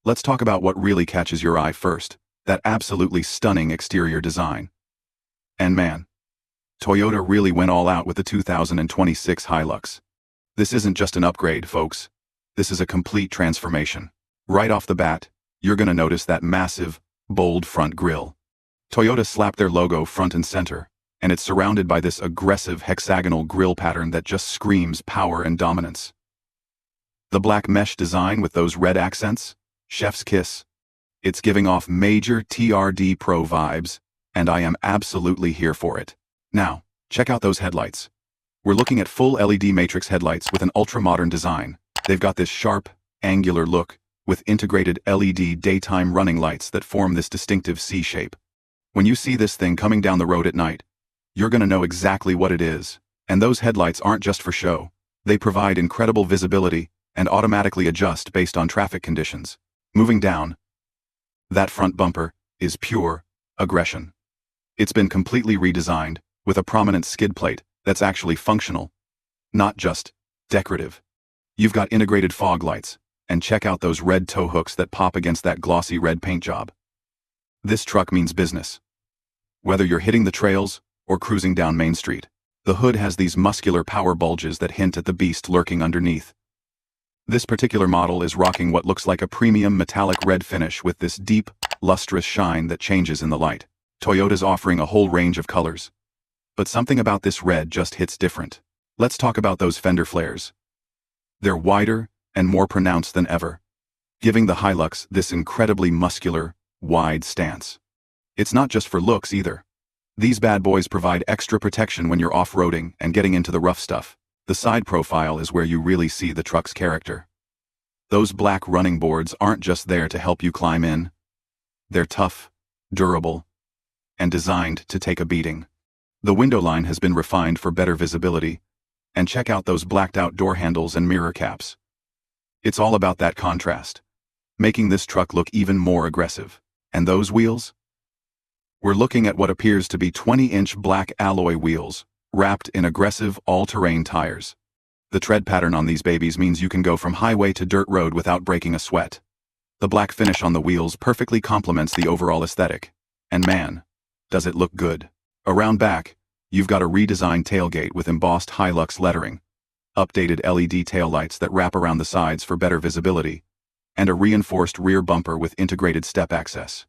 Let's talk about what really catches your eye first, that absolutely stunning exterior design. And man, Toyota really went all out with the 2026 Hilux. This isn't just an upgrade, folks. This is a complete transformation. Right off the bat, you're gonna notice that massive, bold front grille. Toyota slapped their logo front and center, and it's surrounded by this aggressive hexagonal grille pattern that just screams power and dominance. The black mesh design with those red accents, chef's kiss. It's giving off major TRD Pro vibes, and I am absolutely here for it. Now, check out those headlights. We're looking at full LED matrix headlights with an ultra-modern design. They've got this sharp, angular look, with integrated LED daytime running lights that form this distinctive C shape. When you see this thing coming down the road at night, you're gonna know exactly what it is. And those headlights aren't just for show. They provide incredible visibility and automatically adjust based on traffic conditions. Moving down, that front bumper is pure aggression. It's been completely redesigned with a prominent skid plate that's actually functional, not just decorative. You've got integrated fog lights, and check out those red tow hooks that pop against that glossy red paint job. This truck means business. Whether you're hitting the trails or cruising down Main Street, the hood has these muscular power bulges that hint at the beast lurking underneath. This particular model is rocking what looks like a premium metallic red finish with this deep, lustrous shine that changes in the light. Toyota's offering a whole range of colors. But something about this red just hits different. Let's talk about those fender flares. They're wider and more pronounced than ever, giving the Hilux this incredibly muscular, wide stance. It's not just for looks either. These bad boys provide extra protection when you're off-roading and getting into the rough stuff. The side profile is where you really see the truck's character. Those black running boards aren't just there to help you climb in. They're tough, durable, and designed to take a beating. The window line has been refined for better visibility, and check out those blacked-out door handles and mirror caps. It's all about that contrast, making this truck look even more aggressive. And those wheels? We're looking at what appears to be 20-inch black alloy wheels, wrapped in aggressive all-terrain tires. The tread pattern on these babies means you can go from highway to dirt road without breaking a sweat. The black finish on the wheels perfectly complements the overall aesthetic. And man, does it look good. Around back, you've got a redesigned tailgate with embossed Hilux lettering, updated LED taillights that wrap around the sides for better visibility, and a reinforced rear bumper with integrated step access.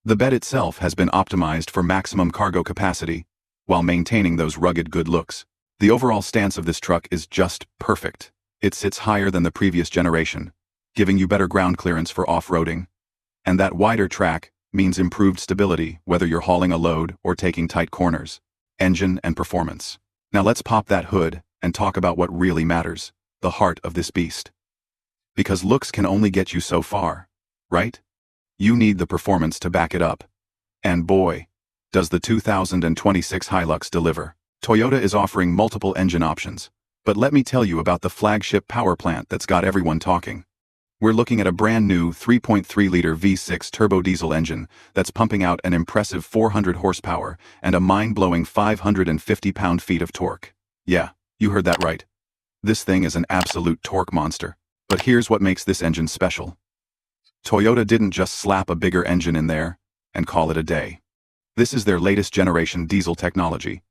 The bed itself has been optimized for maximum cargo capacity, while maintaining those rugged good looks. The overall stance of this truck is just perfect. It sits higher than the previous generation, giving you better ground clearance for off-roading. And that wider track means improved stability whether you're hauling a load or taking tight corners. Engine and performance. Now let's pop that hood and talk about what really matters, the heart of this beast. Because looks can only get you so far, right? You need the performance to back it up. And boy, does the 2026 Hilux deliver. Toyota is offering multiple engine options, but let me tell you about the flagship power plant that's got everyone talking. We're looking at a brand new 3.3-liter V6 turbo diesel engine that's pumping out an impressive 400 horsepower and a mind-blowing 550 pound-feet of torque. Yeah, you heard that right. This thing is an absolute torque monster. But here's what makes this engine special. Toyota didn't just slap a bigger engine in there and call it a day. This is their latest generation diesel technology,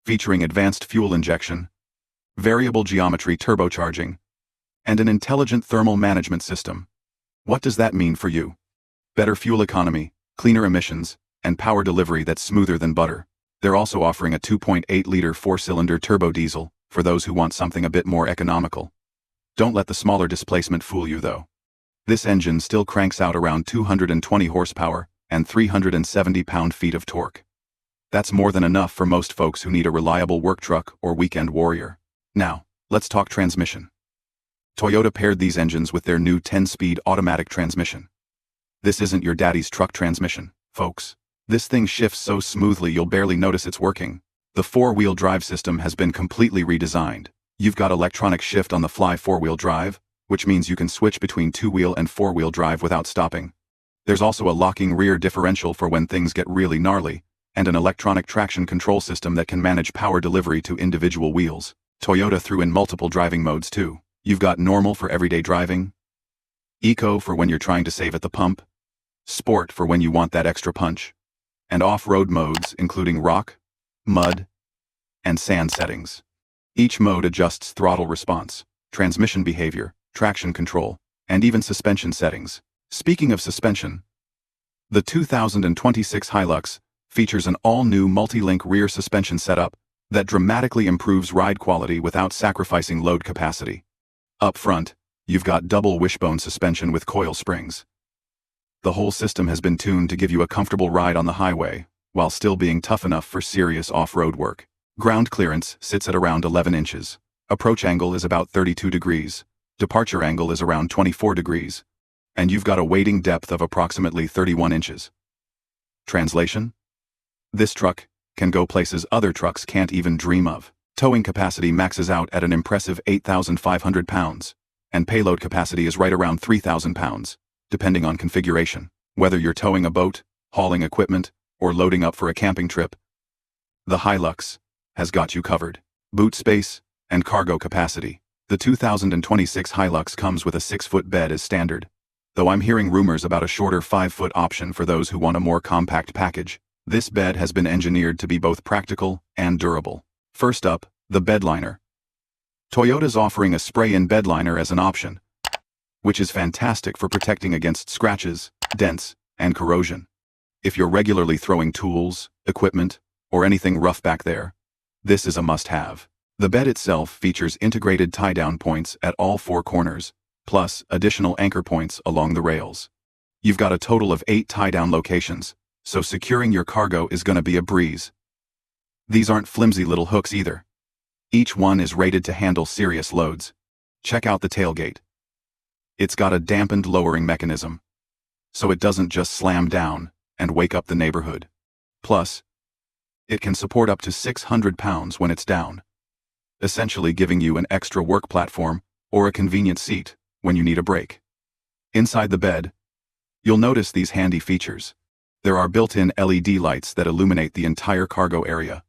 featuring advanced fuel injection, variable geometry turbocharging, and an intelligent thermal management system. What does that mean for you? Better fuel economy, cleaner emissions, and power delivery that's smoother than butter. They're also offering a 2.8-liter four-cylinder turbo diesel for those who want something a bit more economical. Don't let the smaller displacement fool you though. This engine still cranks out around 220 horsepower and 370 pound-feet of torque. That's more than enough for most folks who need a reliable work truck or weekend warrior. Now, let's talk transmission. Toyota paired these engines with their new 10-speed automatic transmission. This isn't your daddy's truck transmission, folks. This thing shifts so smoothly you'll barely notice it's working. The four-wheel drive system has been completely redesigned. You've got electronic shift on the fly four-wheel drive, which means you can switch between two-wheel and four-wheel drive without stopping. There's also a locking rear differential for when things get really gnarly, and an electronic traction control system that can manage power delivery to individual wheels. Toyota threw in multiple driving modes too. You've got normal for everyday driving, Eco for when you're trying to save at the pump, sport for when you want that extra punch, and off-road modes including rock, mud, and sand settings. Each mode adjusts throttle response, transmission behavior, traction control, and even suspension settings. Speaking of suspension, the 2026 Hilux features an all-new multi-link rear suspension setup that dramatically improves ride quality without sacrificing load capacity. Up front, you've got double wishbone suspension with coil springs. The whole system has been tuned to give you a comfortable ride on the highway, while still being tough enough for serious off-road work. Ground clearance sits at around 11 inches. Approach angle is about 32 degrees. Departure angle is around 24 degrees. And you've got a wading depth of approximately 31 inches. Translation? This truck can go places other trucks can't even dream of. Towing capacity maxes out at an impressive 8,500 pounds, and payload capacity is right around 3,000 pounds, depending on configuration. Whether you're towing a boat, hauling equipment, or loading up for a camping trip, the Hilux has got you covered. Boot space and cargo capacity. The 2026 Hilux comes with a 6-foot bed as standard, though I'm hearing rumors about a shorter 5-foot option for those who want a more compact package. This bed has been engineered to be both practical and durable. First up, the bed liner. Toyota's offering a spray-in bed liner as an option, which is fantastic for protecting against scratches, dents, and corrosion. If you're regularly throwing tools, equipment, or anything rough back there, this is a must-have. The bed itself features integrated tie-down points at all 4 corners, plus additional anchor points along the rails. You've got a total of 8 tie-down locations, so securing your cargo is gonna be a breeze. These aren't flimsy little hooks either. Each one is rated to handle serious loads. Check out the tailgate. It's got a dampened lowering mechanism, so it doesn't just slam down and wake up the neighborhood. Plus, it can support up to 600 pounds when it's down, essentially giving you an extra work platform or a convenient seat when you need a break. Inside the bed, you'll notice these handy features. There are built-in LED lights that illuminate the entire cargo area,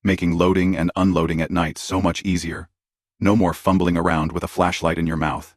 making loading and unloading at night so much easier. No more fumbling around with a flashlight in your mouth.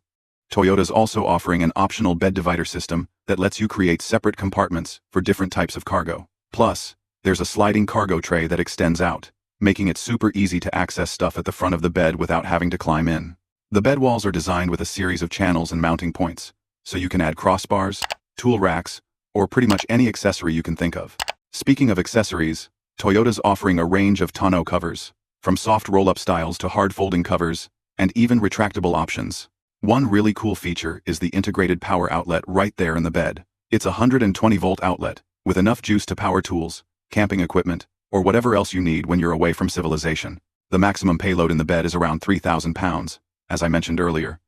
Toyota's also offering an optional bed divider system that lets you create separate compartments for different types of cargo. Plus, there's a sliding cargo tray that extends out, making it super easy to access stuff at the front of the bed without having to climb in. The bed walls are designed with a series of channels and mounting points, so you can add crossbars, tool racks, or pretty much any accessory you can think of. Speaking of accessories, Toyota's offering a range of tonneau covers, from soft roll-up styles to hard folding covers, and even retractable options. One really cool feature is the integrated power outlet right there in the bed. It's a 120-volt outlet, with enough juice to power tools, camping equipment, or whatever else you need when you're away from civilization. The maximum payload in the bed is around 3,000 pounds, as I mentioned earlier.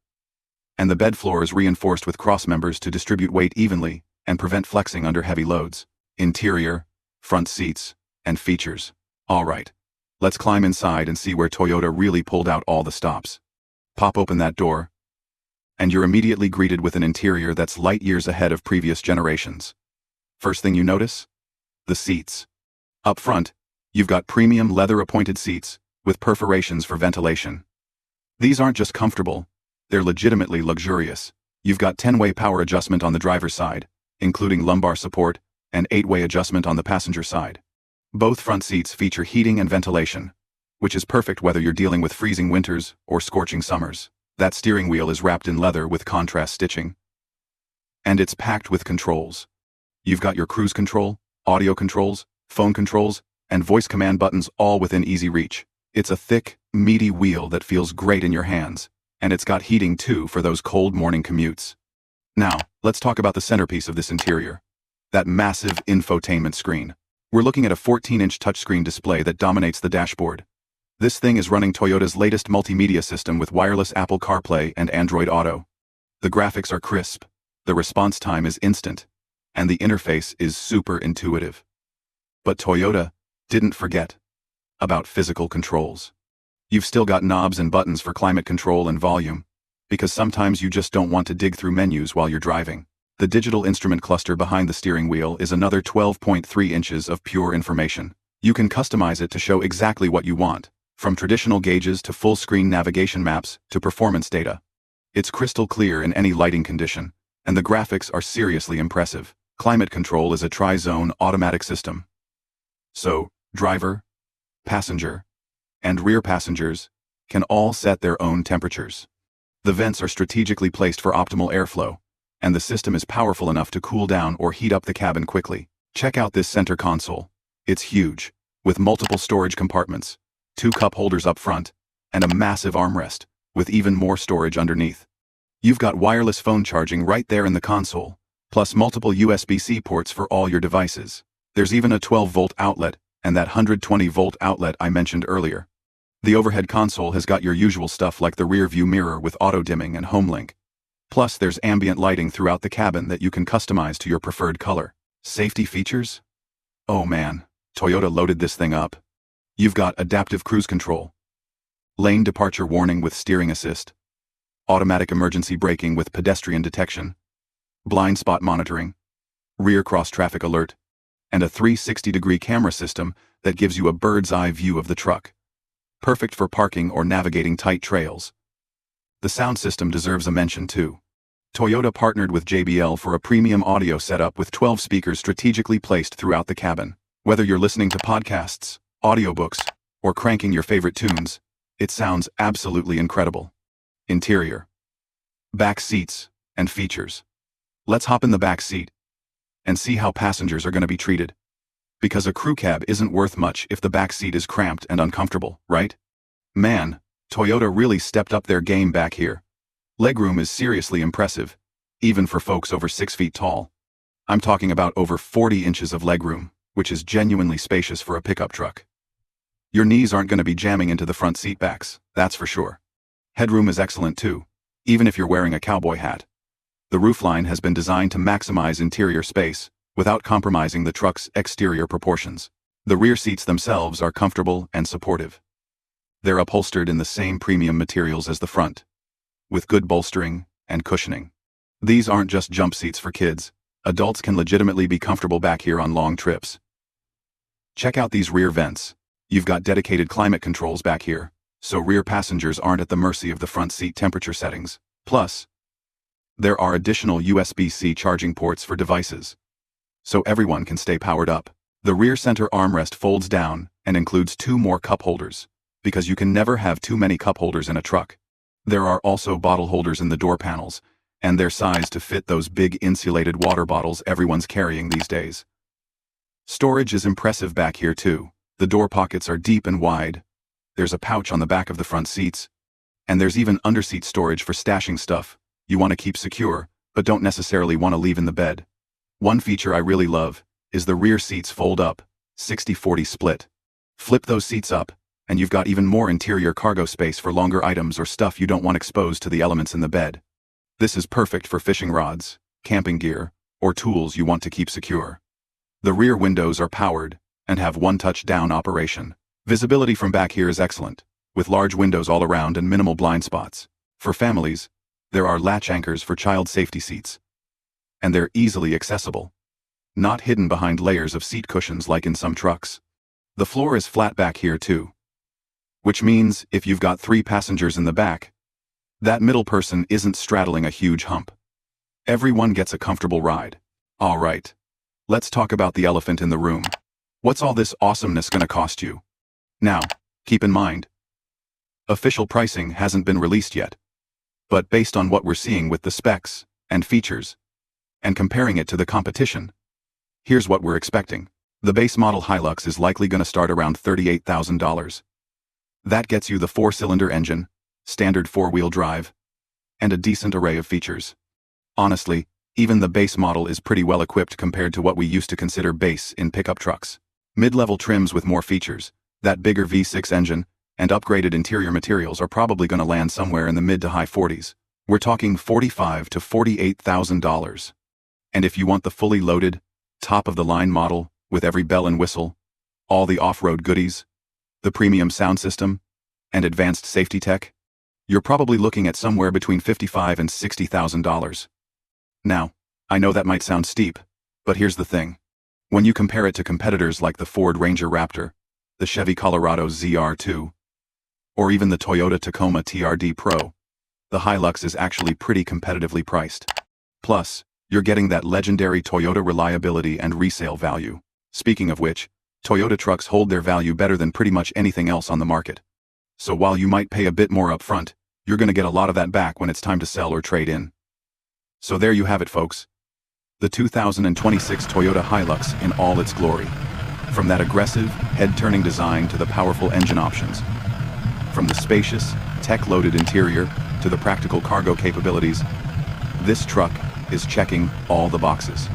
And the bed floor is reinforced with cross members to distribute weight evenly and prevent flexing under heavy loads. Interior, front seats, and features. Alright, let's climb inside and see where Toyota really pulled out all the stops. Pop open that door, and you're immediately greeted with an interior that's light years ahead of previous generations. First thing you notice? The seats. Up front, you've got premium leather-appointed seats with perforations for ventilation. These aren't just comfortable, they're legitimately luxurious. You've got 10-way power adjustment on the driver's side, including lumbar support, and 8-way adjustment on the passenger side. Both front seats feature heating and ventilation, which is perfect whether you're dealing with freezing winters or scorching summers. That steering wheel is wrapped in leather with contrast stitching, and it's packed with controls. You've got your cruise control, audio controls, phone controls, and voice command buttons all within easy reach. It's a thick, meaty wheel that feels great in your hands, and it's got heating too for those cold morning commutes. Now, let's talk about the centerpiece of this interior. That massive infotainment screen. We're looking at a 14-inch touchscreen display that dominates the dashboard. This thing is running Toyota's latest multimedia system with wireless Apple CarPlay and Android Auto. The graphics are crisp, the response time is instant, and the interface is super intuitive. But Toyota didn't forget about physical controls. You've still got knobs and buttons for climate control and volume, because sometimes you just don't want to dig through menus while you're driving. The digital instrument cluster behind the steering wheel is another 12.3 inches of pure information. You can customize it to show exactly what you want, from traditional gauges to full-screen navigation maps to performance data. It's crystal clear in any lighting condition, And the graphics are seriously impressive. Climate control is a tri-zone automatic system. So, driver, passenger, and rear passengers can all set their own temperatures. The vents are strategically placed for optimal airflow, and the system is powerful enough to cool down or heat up the cabin quickly. Check out this center console. It's huge, with multiple storage compartments, 2 cup holders up front, and a massive armrest, with even more storage underneath. You've got wireless phone charging right there in the console, plus multiple USB-C ports for all your devices. There's even a 12-volt outlet, and that 120-volt outlet I mentioned earlier. The overhead console has got your usual stuff like the rear view mirror with auto-dimming and HomeLink. Plus there's ambient lighting throughout the cabin that you can customize to your preferred color. Safety features? Oh man, Toyota loaded this thing up. You've got adaptive cruise control, lane departure warning with steering assist, automatic emergency braking with pedestrian detection, blind spot monitoring, rear cross-traffic alert, and a 360-degree camera system that gives you a bird's-eye view of the truck. Perfect for parking or navigating tight trails. The sound system deserves a mention too. Toyota partnered with JBL for a premium audio setup with 12 speakers strategically placed throughout the cabin. Whether you're listening to podcasts, audiobooks, or cranking your favorite tunes, it sounds absolutely incredible. Interior, back seats, and features. Let's hop in the back seat and see how passengers are going to be treated. Because a crew cab isn't worth much if the back seat is cramped and uncomfortable, right? Man, Toyota really stepped up their game back here. Legroom is seriously impressive, even for folks over 6 feet tall. I'm talking about over 40 inches of legroom, which is genuinely spacious for a pickup truck. Your knees aren't going to be jamming into the front seat backs, that's for sure. Headroom is excellent too, even if you're wearing a cowboy hat. The roofline has been designed to maximize interior space, without compromising the truck's exterior proportions. The rear seats themselves are comfortable and supportive. They're upholstered in the same premium materials as the front, with good bolstering and cushioning. These aren't just jump seats for kids. Adults can legitimately be comfortable back here on long trips. Check out these rear vents. You've got dedicated climate controls back here, so rear passengers aren't at the mercy of the front seat temperature settings. Plus, there are additional USB-C charging ports for devices, so everyone can stay powered up. The rear center armrest folds down and includes 2 more cup holders, because you can never have too many cup holders in a truck. There are also bottle holders in the door panels, and they're sized to fit those big insulated water bottles everyone's carrying these days. Storage is impressive back here too. The door pockets are deep and wide. There's a pouch on the back of the front seats, and there's even underseat storage for stashing stuff you want to keep secure, but don't necessarily want to leave in the bed. One feature I really love is the rear seats fold up, 60-40 split. Flip those seats up, and you've got even more interior cargo space for longer items or stuff you don't want exposed to the elements in the bed. This is perfect for fishing rods, camping gear, or tools you want to keep secure. The rear windows are powered and have one-touch down operation. Visibility from back here is excellent, with large windows all around and minimal blind spots. For families, there are latch anchors for child safety seats, and they're easily accessible, not hidden behind layers of seat cushions like in some trucks. The floor is flat back here too, which means if you've got 3 passengers in the back, that middle person isn't straddling a huge hump. Everyone gets a comfortable ride. All right, let's talk about the elephant in the room. What's all this awesomeness gonna cost you? Now, keep in mind, official pricing hasn't been released yet, but based on what we're seeing with the specs and features, and comparing it to the competition, here's what we're expecting. The base model Hilux is likely gonna start around $38,000. That gets you the 4-cylinder engine, standard 4-wheel drive, and a decent array of features. Honestly, even the base model is pretty well equipped compared to what we used to consider base in pickup trucks. Mid-level trims with more features, that bigger V6 engine, and upgraded interior materials are probably going to land somewhere in the mid to high 40s. We're talking $45,000 to $48,000. And if you want the fully loaded, top-of-the-line model, with every bell and whistle, all the off-road goodies, the premium sound system, and advanced safety tech, you're probably looking at somewhere between $55,000 and $60,000. Now, I know that might sound steep, but here's the thing. When you compare it to competitors like the Ford Ranger Raptor, the Chevy Colorado ZR2, or even the Toyota Tacoma TRD Pro, the Hilux is actually pretty competitively priced. Plus, you're getting that legendary Toyota reliability and resale value. Speaking of which, Toyota trucks hold their value better than pretty much anything else on the market. So while you might pay a bit more upfront, you're going to get a lot of that back when it's time to sell or trade in. So there you have it, folks. The 2026 Toyota Hilux in all its glory. From that aggressive, head-turning design to the powerful engine options. From the spacious, tech-loaded interior to the practical cargo capabilities, this truck is checking all the boxes.